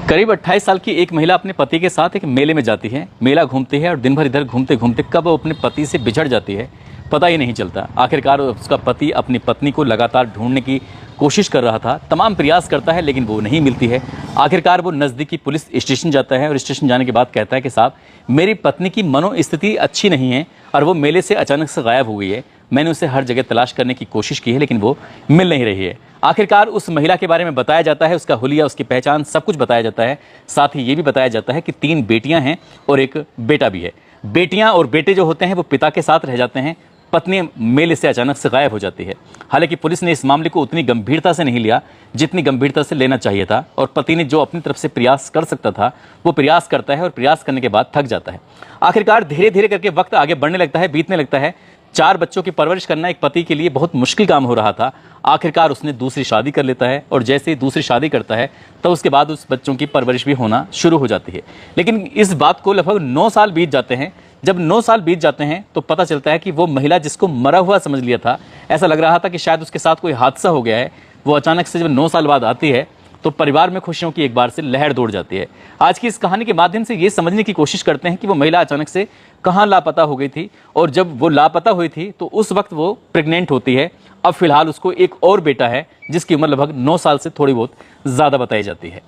करीब 28 साल की एक महिला अपने पति के साथ एक मेले में जाती है। मेला घूमती है और दिन भर इधर घूमते घूमते कब वो अपने पति से बिछड़ जाती है पता ही नहीं चलता। आखिरकार उसका पति अपनी पत्नी को लगातार ढूंढने की कोशिश कर रहा था, तमाम प्रयास करता है लेकिन वो नहीं मिलती है। आखिरकार वो नज़दीकी पुलिस स्टेशन जाता है और स्टेशन जाने के बाद कहता है कि साहब, मेरी पत्नी की मनोस्थिति अच्छी नहीं है और वो मेले से अचानक से गायब हो गई है। मैंने उसे हर जगह तलाश करने की कोशिश की है लेकिन वो मिल नहीं रही है। आखिरकार उस महिला के बारे में बताया जाता है, उसका हुलिया, उसकी पहचान, सब कुछ बताया जाता है। साथ ही ये भी बताया जाता है कि 3 बेटियां हैं और एक बेटा भी है। बेटियां और बेटे जो होते हैं वो पिता के साथ रह जाते हैं। पत्नी मेले से अचानक से गायब हो जाती है। हालांकि पुलिस ने इस मामले को उतनी गंभीरता से नहीं लिया जितनी गंभीरता से लेना चाहिए था और पति ने जो अपनी तरफ से प्रयास कर सकता था वो प्रयास करता है और प्रयास करने के बाद थक जाता है। आखिरकार धीरे धीरे करके वक्त आगे बढ़ने लगता है, बीतने लगता है। 4 बच्चों की परवरिश करना एक पति के लिए बहुत मुश्किल काम हो रहा था। आखिरकार उसने दूसरी शादी कर लेता है और जैसे ही दूसरी शादी करता है तो उसके बाद उस बच्चों की परवरिश भी होना शुरू हो जाती है। लेकिन इस बात को लगभग 9 साल बीत जाते हैं। जब 9 साल बीत जाते हैं तो पता चलता है कि वो महिला जिसको मरा हुआ समझ लिया था, ऐसा लग रहा था कि शायद उसके साथ कोई हादसा हो गया है, वो अचानक से जब 9 साल बाद आती है तो परिवार में खुशियों की एक बार से लहर दौड़ जाती है। आज की इस कहानी के माध्यम से ये समझने की कोशिश करते हैं कि वो महिला अचानक से कहाँ लापता हो गई थी और जब वो लापता हुई थी तो उस वक्त वो प्रेग्नेंट होती है। अब फिलहाल उसको एक और बेटा है जिसकी उम्र लगभग 9 साल से थोड़ी बहुत ज़्यादा बताई जाती है।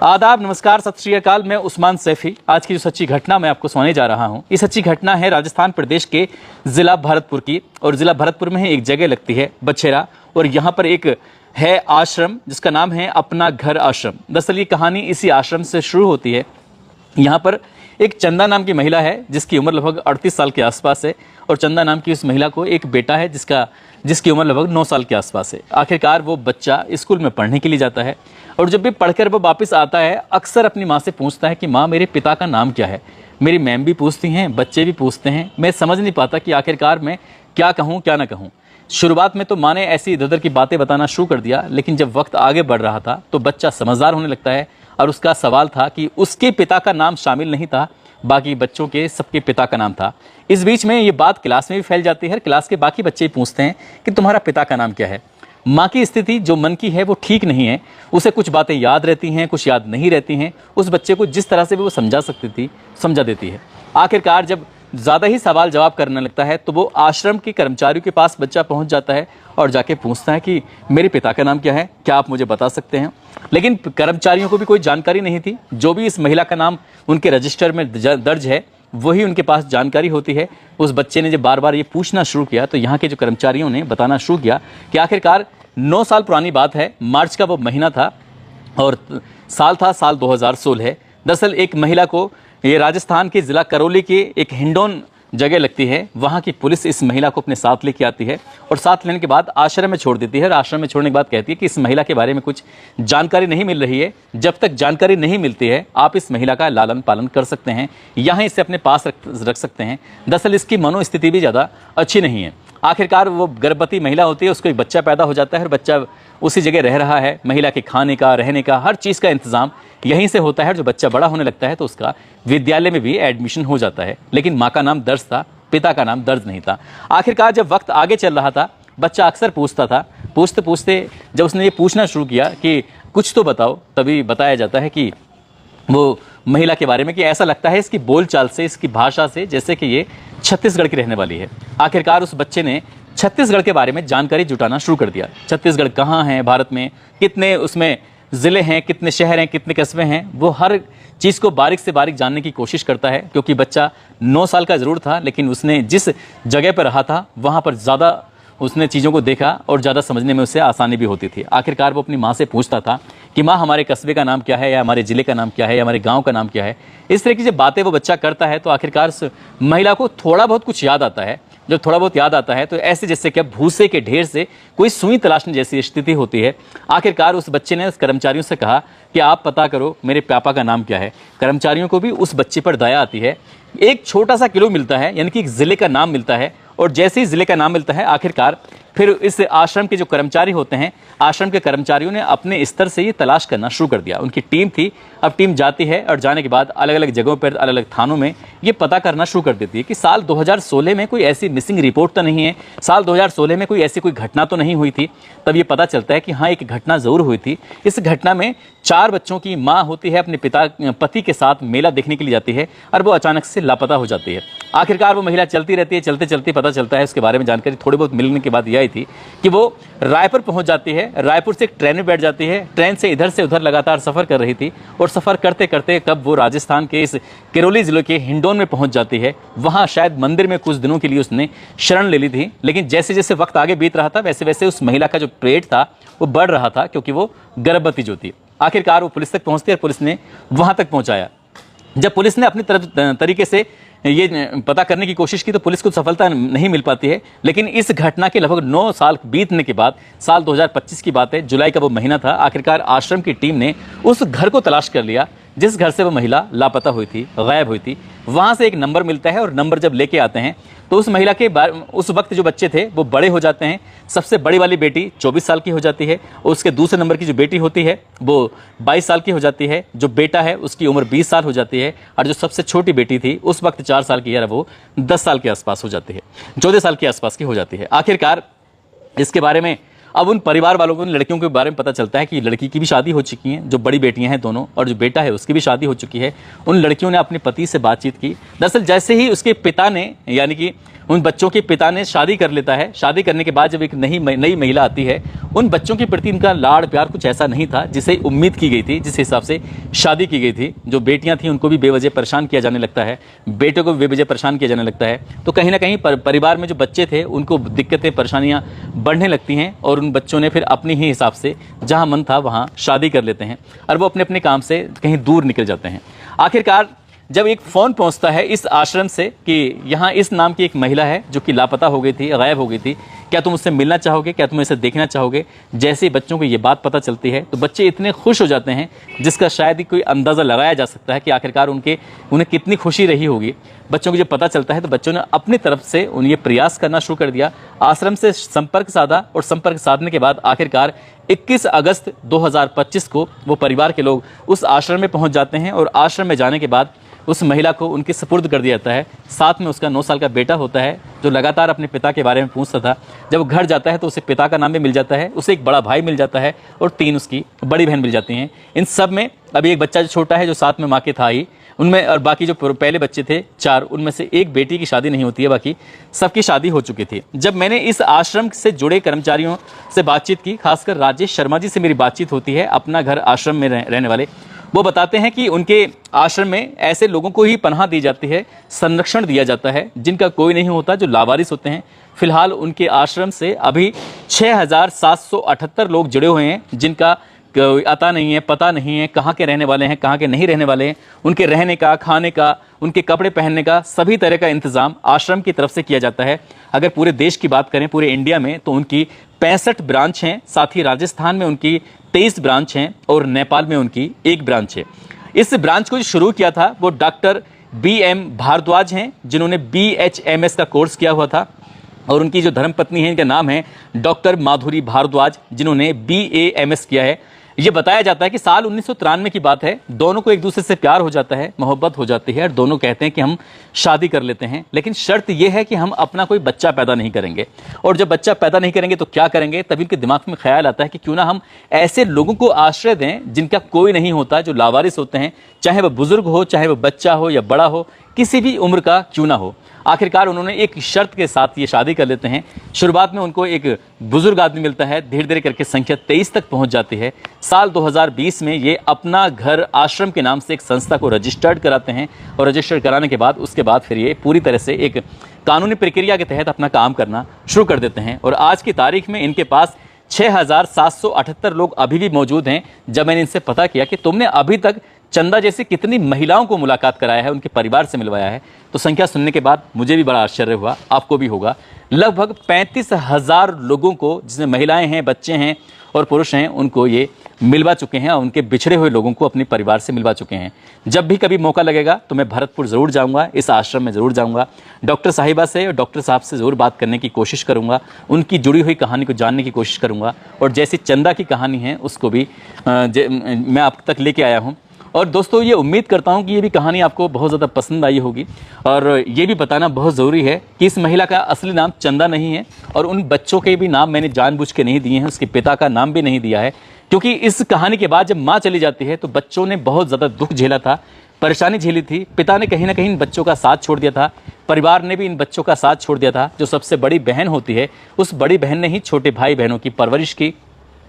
आदाब, नमस्कार, सत श्री अकाल। मैं उस्मान सैफी। आज की जो सच्ची घटना मैं आपको सुनाने जा रहा हूँ, ये सच्ची घटना है राजस्थान प्रदेश के ज़िला भरतपुर की। और ज़िला भरतपुर में ही एक जगह लगती है बछेरा और यहाँ पर एक है आश्रम जिसका नाम है अपना घर आश्रम। दरअसल ये कहानी इसी आश्रम से शुरू होती है। यहाँ पर एक चंदा नाम की महिला है जिसकी उम्र लगभग 38 साल के आसपास है और चंदा नाम की उस महिला को एक बेटा है जिसकी उम्र लगभग 9 साल के आसपास है। आखिरकार वो बच्चा स्कूल में पढ़ने के लिए जाता है और जब भी पढ़कर वो वापस आता है अक्सर अपनी माँ से पूछता है कि माँ, मेरे पिता का नाम क्या है। मेरी मैम भी पूछती हैं, बच्चे भी पूछते हैं। मैं समझ नहीं पाता कि आखिरकार मैं क्या कहूँ क्या ना कहूँ। शुरुआत में तो माँ ने ऐसी इधर उधर की बातें बताना शुरू कर दिया, लेकिन जब वक्त आगे बढ़ रहा था तो बच्चा समझदार होने लगता है और उसका सवाल था कि उसके पिता का नाम शामिल नहीं था, बाकी बच्चों के सबके पिता का नाम था। इस बीच में ये बात क्लास में भी फैल जाती है। क्लास के बाकी बच्चे पूछते हैं कि तुम्हारा पिता का नाम क्या है। माँ की स्थिति जो मन की है वो ठीक नहीं है। उसे कुछ बातें याद रहती हैं, कुछ याद नहीं रहती हैं। उस बच्चे को जिस तरह से भी वो समझा सकती थी समझा देती है। आखिरकार जब ज़्यादा ही सवाल जवाब करने लगता है तो वो आश्रम के कर्मचारियों के पास बच्चा पहुंच जाता है और जाके पूछता है कि मेरे पिता का नाम क्या है, क्या आप मुझे बता सकते हैं। लेकिन कर्मचारियों को भी कोई जानकारी नहीं थी। जो भी इस महिला का नाम उनके रजिस्टर में दर्ज है वही उनके पास जानकारी होती है। उस बच्चे ने जब बार बार ये पूछना शुरू किया तो यहाँ के जो कर्मचारियों ने बताना शुरू किया कि आखिरकार 9 साल पुरानी बात है, मार्च का वो महीना था और साल था साल 2016। दरअसल एक महिला को ये राजस्थान के ज़िला करौली के एक हिंडोन जगह लगती है, वहाँ की पुलिस इस महिला को अपने साथ लेके आती है और साथ लेने के बाद आश्रम में छोड़ देती है। और आश्रम में छोड़ने के बाद कहती है कि इस महिला के बारे में कुछ जानकारी नहीं मिल रही है। जब तक जानकारी नहीं मिलती है आप इस महिला का लालन पालन कर सकते हैं, यहाँ इसे अपने पास रख सकते हैं। दरअसल इसकी मनोस्थिति भी ज़्यादा अच्छी नहीं है। आखिरकार वो गर्भवती महिला होती है, उसको एक बच्चा पैदा हो जाता है और बच्चा उसी जगह रह रहा है। महिला के खाने का, रहने का, हर चीज़ का इंतज़ाम यहीं से होता है। जो बच्चा बड़ा होने लगता है तो उसका विद्यालय में भी एडमिशन हो जाता है, लेकिन माँ का नाम दर्ज था, पिता का नाम दर्ज नहीं था। आखिरकार जब वक्त आगे चल रहा था बच्चा अक्सर पूछता था। पूछते पूछते जब उसने ये पूछना शुरू किया कि कुछ तो बताओ, तभी बताया जाता है कि वो महिला के बारे में कि ऐसा लगता है इसकी बोलचाल से, इसकी भाषा से जैसे कि ये छत्तीसगढ़ की रहने वाली है। आखिरकार उस बच्चे ने छत्तीसगढ़ के बारे में जानकारी जुटाना शुरू कर दिया। छत्तीसगढ़ कहाँ है भारत में, कितने उसमें ज़िले हैं, कितने शहर हैं, कितने कस्बे हैं, वो हर चीज़ को बारीक से बारीक जानने की कोशिश करता है। क्योंकि बच्चा 9 साल का ज़रूर था लेकिन उसने जिस जगह पर रहा था वहाँ पर ज़्यादा उसने चीज़ों को देखा और ज़्यादा समझने में उससे आसानी भी होती थी। आखिरकार वो अपनी माँ से पूछता था कि माँ, हमारे कस्बे का नाम क्या है, या हमारे ज़िले का नाम क्या है, या हमारे गांव का नाम क्या है। इस तरह की जब बातें वो बच्चा करता है तो आखिरकार उस महिला को थोड़ा बहुत कुछ याद आता है। जब थोड़ा बहुत याद आता है तो ऐसे जैसे कि भूसे के ढेर से कोई सुई तलाशने जैसी स्थिति होती है। आखिरकार उस बच्चे ने उस कर्मचारियों से कहा कि आप पता करो मेरे पापा का नाम क्या है। कर्मचारियों को भी उस बच्चे पर दया आती है। एक छोटा सा क्लू मिलता है, यानी कि एक ज़िले का नाम मिलता है और जैसे ही ज़िले का नाम मिलता है आखिरकार फिर इस आश्रम के जो कर्मचारी होते हैं, आश्रम के कर्मचारियों ने अपने स्तर से ये तलाश करना शुरू कर दिया। उनकी टीम थी, अब टीम जाती है और जाने के बाद अलग अलग जगहों पर, अलग अलग थानों में ये पता करना शुरू कर देती है कि साल 2016 में कोई ऐसी मिसिंग रिपोर्ट तो नहीं है, साल 2016 में कोई ऐसी कोई घटना तो नहीं हुई थी। तब ये पता चलता है कि हाँ, एक घटना ज़रूर हुई थी। इस घटना में 4 बच्चों की माँ होती है, अपने पति के साथ मेला देखने के लिए जाती है और वो अचानक से लापता हो जाती है। आखिरकार वो महिला चलती रहती है, चलते चलते पता चलता है, उसके बारे में जानकारी थोड़ी बहुत मिलने के बाद यह आई थी कि वो रायपुर पहुंच जाती है। रायपुर से एक ट्रेन में बैठ जाती है, ट्रेन से इधर से उधर लगातार सफ़र कर रही थी और सफ़र करते करते कब वो राजस्थान के इस किरोली ज़िले के हिंडौन में पहुंच जाती है। वहाँ शायद मंदिर में कुछ दिनों के लिए उसने शरण ले ली थी, लेकिन जैसे जैसे वक्त आगे बीत रहा था वैसे वैसे उस महिला का जो पेट था वो बढ़ रहा था, क्योंकि वो गर्भवती जो थी। आखिरकार वो पुलिस तक पहुंचती है और पुलिस ने वहाँ तक पहुँचाया। जब पुलिस ने अपनी तरीके से ये पता करने की कोशिश की तो पुलिस को सफलता नहीं मिल पाती है। लेकिन इस घटना के लगभग 9 साल बीतने के बाद, साल 2025 की बात है, जुलाई का वो महीना था, आखिरकार आश्रम की टीम ने उस घर को तलाश कर लिया जिस घर से वो महिला लापता हुई थी, गायब हुई थी। वहाँ से एक नंबर मिलता है और नंबर जब लेके आते हैं तो उस महिला के उस वक्त जो बच्चे थे वो बड़े हो जाते हैं। सबसे बड़ी वाली बेटी 24 साल की हो जाती है और उसके दूसरे नंबर की जो बेटी होती है वो 22 साल की हो जाती है। जो बेटा है उसकी उम्र 20 साल हो जाती है और जो सबसे छोटी बेटी थी उस वक्त 4 साल की है, वो 10 साल के आसपास हो जाती है, 14 साल के आसपास की हो जाती है। आखिरकार इसके बारे में अब उन परिवार वालों को, उन लड़कियों के बारे में पता चलता है कि लड़की की भी शादी हो चुकी है, जो बड़ी बेटियां हैं दोनों, और जो बेटा है उसकी भी शादी हो चुकी है। उन लड़कियों ने अपने पति से बातचीत की। दरअसल जैसे ही उसके पिता ने, यानी कि उन बच्चों के पिता ने शादी कर लेता है, शादी करने के बाद जब एक नई महिला आती है, उन बच्चों के प्रति इनका लाड़ प्यार कुछ ऐसा नहीं था जिसे उम्मीद की गई थी, जिस हिसाब से शादी की गई थी। जो बेटियां थीं उनको भी बेवजह परेशान किया जाने लगता है, बेटे को भी बेवजह परेशान किया जाने लगता है। तो कहीं ना कहीं परिवार में जो बच्चे थे उनको दिक्कतें, परेशानियां बढ़ने लगती हैं और उन बच्चों ने फिर अपने ही हिसाब से जहां मन था वहां शादी कर लेते हैं और वो अपने अपने काम से कहीं दूर निकल जाते हैं। आखिरकार जब एक फ़ोन पहुंचता है इस आश्रम से कि यहाँ इस नाम की एक महिला है जो कि लापता हो गई थी, गायब हो गई थी, क्या तुम उससे मिलना चाहोगे, क्या तुम इसे देखना चाहोगे। जैसे ही बच्चों को ये बात पता चलती है तो बच्चे इतने खुश हो जाते हैं जिसका शायद ही कोई अंदाज़ा लगाया जा सकता है कि आखिरकार उन्हें कितनी खुशी रही होगी। बच्चों को जब पता चलता है तो बच्चों ने अपनी तरफ से उन्हें प्रयास करना शुरू कर दिया, आश्रम से संपर्क साधा और संपर्क साधने के बाद आखिरकार 21 अगस्त 2025 को वो परिवार के लोग उस आश्रम में पहुंच जाते हैं और आश्रम में जाने के बाद उस महिला को उनके सुपुर्द कर दिया जाता है। साथ में उसका 9 साल का बेटा होता है जो लगातार अपने पिता के बारे में पूछता था। जब वो घर जाता है तो उसे पिता का नाम भी मिल जाता है, उसे एक बड़ा भाई मिल जाता है और 3 उसकी बड़ी बहन मिल जाती हैं। इन सब में अभी एक बच्चा जो छोटा है जो साथ में माँ के था ही उनमें, और बाकी जो पहले बच्चे थे 4, उनमें से एक बेटी की शादी नहीं होती है, बाकी सबकी शादी हो चुकी थी। जब मैंने इस आश्रम से जुड़े कर्मचारियों से बातचीत की, खासकर राजेश शर्मा जी से मेरी बातचीत होती है, अपना घर आश्रम में रहने वाले, वो बताते हैं कि उनके आश्रम में ऐसे लोगों को ही पनाह दी जाती है, संरक्षण दिया जाता है जिनका कोई नहीं होता, जो लावारिस होते हैं। फिलहाल उनके आश्रम से अभी 6778 लोग जुड़े हुए हैं जिनका अता नहीं है, पता नहीं है कहाँ के रहने वाले हैं, कहाँ के नहीं रहने वाले हैं। उनके रहने का, खाने का, उनके कपड़े पहनने का सभी तरह का इंतज़ाम आश्रम की तरफ से किया जाता है। अगर पूरे देश की बात करें, पूरे इंडिया में, तो उनकी 65 ब्रांच हैं। साथ ही राजस्थान में उनकी 23 ब्रांच हैं और नेपाल में उनकी 1 ब्रांच है। इस ब्रांच को जो शुरू किया था वो डॉक्टर BM भारद्वाज हैं, जिन्होंने BHMS का कोर्स किया हुआ था, और उनकी जो धर्मपत्नी है इनका नाम है डॉक्टर माधुरी भारद्वाज, जिन्होंने BAMS किया है। ये बताया जाता है कि साल 1993 की बात है, दोनों को एक दूसरे से प्यार हो जाता है, मोहब्बत हो जाती है और दोनों कहते हैं कि हम शादी कर लेते हैं, लेकिन शर्त यह है कि हम अपना कोई बच्चा पैदा नहीं करेंगे। और जब बच्चा पैदा नहीं करेंगे तो क्या करेंगे, तभी उनके दिमाग में ख्याल आता है कि क्यों ना हम ऐसे लोगों को आश्रय दें जिनका कोई नहीं होता, जो लावारिस होते हैं, चाहे वह बुजुर्ग हो, चाहे वह बच्चा हो या बड़ा हो, किसी भी उम्र का क्यों ना हो। आखिरकार उन्होंने एक शर्त के साथ ये शादी कर लेते हैं। शुरुआत में उनको एक बुजुर्ग आदमी मिलता है, धीरे धीरे करके संख्या 23 तक पहुंच जाती है। साल 2020 में ये अपना घर आश्रम के नाम से एक संस्था को रजिस्टर्ड कराते हैं और रजिस्टर्ड कराने के बाद उसके बाद फिर ये पूरी तरह से एक कानूनी प्रक्रिया के तहत अपना काम करना शुरू कर देते हैं। और आज की तारीख में इनके पास 6778 लोग अभी भी मौजूद हैं। जब मैंने इनसे पता किया कि तुमने अभी तक चंदा जैसी कितनी महिलाओं को मुलाकात कराया है, उनके परिवार से मिलवाया है, तो संख्या सुनने के बाद मुझे भी बड़ा आश्चर्य हुआ, आपको भी होगा। लगभग 35,000 लोगों को, जिसमें महिलाएं हैं, बच्चे हैं और पुरुष हैं उनको ये मिलवा चुके हैं और उनके बिछड़े हुए लोगों को अपने परिवार से मिलवा चुके हैं। जब भी कभी मौका लगेगा तो मैं भरतपुर ज़रूर जाऊंगा, इस आश्रम में ज़रूर जाऊंगा, डॉक्टर साहिबा से और डॉक्टर साहब से ज़रूर बात करने की कोशिश करूंगा, उनकी जुड़ी हुई कहानी को जानने की कोशिश करूंगा और जैसी चंदा की कहानी है उसको भी मैं आप तक लेके आया हूँ। और दोस्तों ये उम्मीद करता हूँ कि ये भी कहानी आपको बहुत ज़्यादा पसंद आई होगी। और ये भी बताना बहुत ज़रूरी है कि इस महिला का असली नाम चंदा नहीं है और उन बच्चों के भी नाम मैंने जानबूझ के नहीं दिए हैं, उसके पिता का नाम भी नहीं दिया है, क्योंकि इस कहानी के बाद जब माँ चली जाती है तो बच्चों ने बहुत ज़्यादा दुख झेला था, परेशानी झेली थी। पिता ने कहीं ना कहीं इन बच्चों का साथ छोड़ दिया था, परिवार ने भी इन बच्चों का साथ छोड़ दिया था। जो सबसे बड़ी बहन होती है उस बड़ी बहन ने ही छोटे भाई बहनों की परवरिश की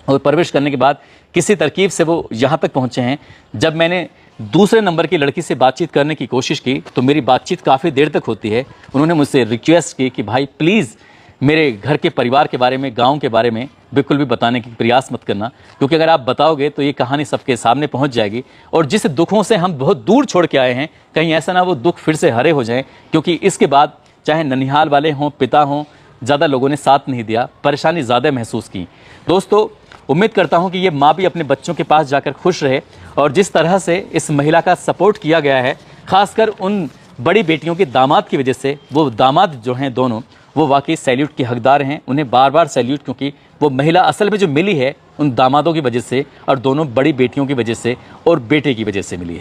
और परवरिश करने के बाद किसी तरकीब से वो यहाँ तक पहुँचे हैं। जब मैंने दूसरे नंबर की लड़की से बातचीत करने की कोशिश की तो मेरी बातचीत काफ़ी देर तक होती है। उन्होंने मुझसे रिक्वेस्ट की कि भाई प्लीज़ मेरे घर के परिवार के बारे में, गांव के बारे में बिल्कुल भी बताने की प्रयास मत करना, क्योंकि अगर आप बताओगे तो ये कहानी सबके सामने पहुंच जाएगी और जिस दुखों से हम बहुत दूर छोड़ के आए हैं कहीं ऐसा ना वो दुख फिर से हरे हो जाएं। क्योंकि इसके बाद चाहे ननिहाल वाले हों, पिता हों, ज़्यादा लोगों ने साथ नहीं दिया, परेशानी ज़्यादा महसूस की। दोस्तों उम्मीद करता हूं कि ये माँ भी अपने बच्चों के पास जाकर खुश रहे और जिस तरह से इस महिला का सपोर्ट किया गया है, खासकर उन बड़ी बेटियों के दामाद की वजह से, वो दामाद जो हैं दोनों वो वाकई सैल्यूट के हकदार हैं। उन्हें बार बार सैल्यूट, क्योंकि वो महिला असल में जो मिली है उन दामादों की वजह से और दोनों बड़ी बेटियों की वजह से और बेटे की वजह से मिली है।